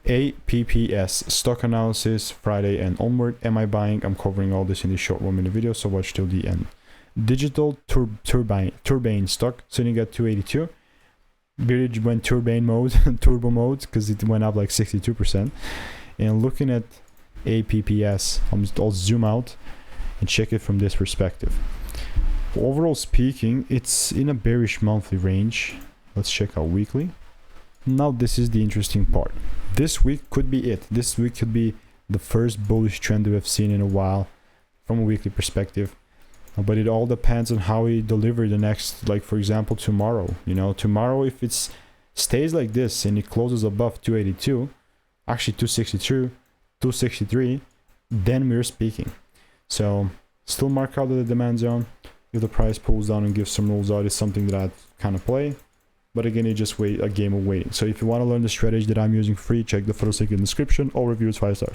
APPS, stock analysis, Friday and onward. Am I buying? I'm covering all this in this short 1 minute video, so watch till the end. Digital Turbine stock sitting at 282. Bridge went turbine mode, turbo mode, because it went up like 62%. And looking at APPS, I'll zoom out and check it from this perspective. Overall speaking, it's in a bearish monthly range. Let's check out weekly. Now this is the interesting part. This week could be it. This week could be the first bullish trend we've seen in a while from a weekly perspective. But it all depends on how we deliver the next, like for example, tomorrow. You know, tomorrow if it stays like this and it closes above 282, actually 262, 263, then we're speaking. So still mark out the demand zone. If the price pulls down and gives some rules out, it's something that I kind of play. But again, it's just a game of waiting. So if you want to learn the strategy that I'm using free, check the photos link in the description. All reviews 5 stars.